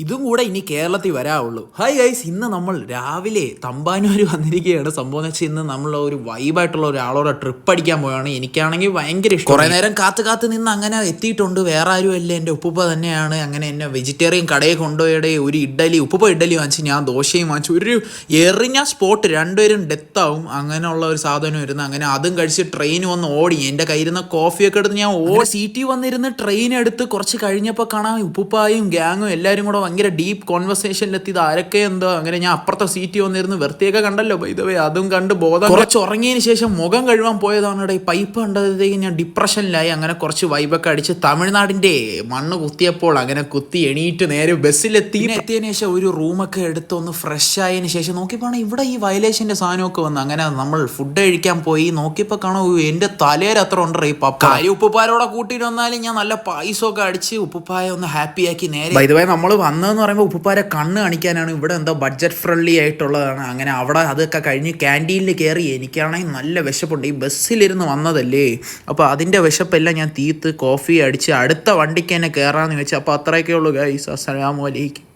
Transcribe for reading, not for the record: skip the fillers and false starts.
ഇതും കൂടെ ഇനി കേരളത്തിൽ വരാവുള്ളൂ. ഹായ് ഗൈസ്, ഇന്ന് നമ്മൾ രാവിലെ തമ്പാനൂർ വന്നിരിക്കുകയാണ്. സംഭവം എന്ന് വെച്ചാൽ ഇന്ന് നമ്മൾ ഒരു വൈബായിട്ടുള്ള ഒരാളോടെ ട്രിപ്പ് അടിക്കാൻ പോയാണ്. എനിക്കാണെങ്കിൽ ഭയങ്കര ഇഷ്ടം. കുറേ നേരം കാത്ത് നിന്ന് അങ്ങനെ എത്തിയിട്ടുണ്ട്. വേറെ ആരും അല്ല, എൻ്റെ ഉപ്പുപ്പ തന്നെയാണ്. അങ്ങനെ എന്നെ വെജിറ്റേറിയൻ കടയിൽ കൊണ്ടുപോയുടെ ഒരു ഉപ്പുപ്പ ഇഡ്ഡലി വാങ്ങിച്ച്, ഞാൻ ദോശയും വാങ്ങിച്ചു. ഒരു എറിഞ്ഞ സ്പോട്ട് രണ്ടുപേരും ഡെത്താവും, അങ്ങനെയുള്ള ഒരു സാധനം ഇരുന്ന്. അങ്ങനെ അതും കഴിച്ച് ട്രെയിൻ വന്ന് ഓടി. എൻ്റെ കയ്യിരുന്ന കോഫിയൊക്കെ എടുത്ത് ഞാൻ സീറ്റിൽ വന്നിരുന്ന് ട്രെയിൻ എടുത്ത് കുറച്ച് കഴിഞ്ഞപ്പോൾ കാണാം ഉപ്പുപ്പായും ഗ്യാങ്ങും എല്ലാവരും കൂടെ ഭയങ്കര ഡീപ്പ് കോൺവെർസേഷനിലെത്തി. ഇത് ആരൊക്കെ എന്തോ. അങ്ങനെ ഞാൻ അപ്പുറത്തെ സീറ്റിൽ വന്നിരുന്ന് വൃത്തിയൊക്കെ കണ്ടല്ലോ. ബൈ ദ വേ അതും കണ്ട് ബോധം കുറച്ച് ഉറങ്ങിയതിന് ശേഷം മുഖം കഴുകാൻ പോയതാണ്. ഈ പൈപ്പ് കണ്ടതേക്ക് ഞാൻ ഡിപ്രഷനിലായി. അങ്ങനെ കുറച്ച് വൈബൊക്കെ അടിച്ച് തമിഴ്നാടിൻ്റെ മണ്ണ് കുത്തിയപ്പോൾ അങ്ങനെ കുത്തി എണീറ്റ് നേരെ ബസ്സിലെത്തി. എത്തിയതിന് ശേഷം ഒരു റൂമൊക്കെ എടുത്ത് ഒന്ന് ഫ്രഷ് ആയതിനു ശേഷം നോക്കിയപ്പോൾ ഇവിടെ ഈ വയലേഷൻ്റെ സാധനമൊക്കെ വന്നു. അങ്ങനെ നമ്മൾ ഫുഡ് കഴിക്കാൻ പോയി. നോക്കിയപ്പോൾ കാണാം എൻ്റെ തലേര അത്ര ഉണ്ട് ഈ പപ്പ. കാര്യം ഉപ്പുപ്പാരോടെ കൂട്ടിയിട്ട് വന്നാലും ഞാൻ നല്ല പായസമൊക്കെ അടിച്ച് ഉപ്പുപ്പായ ഒന്ന് ഹാപ്പിയാക്കി നേരെ. ബൈ ദ വേ നമ്മൾ വന്നതെന്ന് പറയുമ്പോൾ ഉപ്പുപ്പാരെ കണ്ണ് കാണിക്കാനാണ്. ഇവിടെ എന്തോ ബഡ്ജറ്റ് ഫ്രണ്ട്ലി ആയിട്ടുള്ളതാണ്. അങ്ങനെ അവിടെ അതൊക്കെ കഴിഞ്ഞ് ക്യാൻറ്റീനിൽ കയറി. എനിക്കാണെങ്കിൽ നല്ല വിശപ്പുണ്ട്. ഈ ബസ്സിലിരുന്ന് വന്നതല്ലേ, അപ്പോൾ അതിൻ്റെ വിശപ്പെല്ലാം ഞാൻ തീർത്ത് കോഫി അടിച്ച് അടുത്ത വണ്ടിക്ക് തന്നെ കയറാമെന്ന് വെച്ചാൽ. അപ്പോൾ അത്രയൊക്കെ ഉള്ളൂ ഗൈസ്. അസ്സലാമു അലൈക്കും.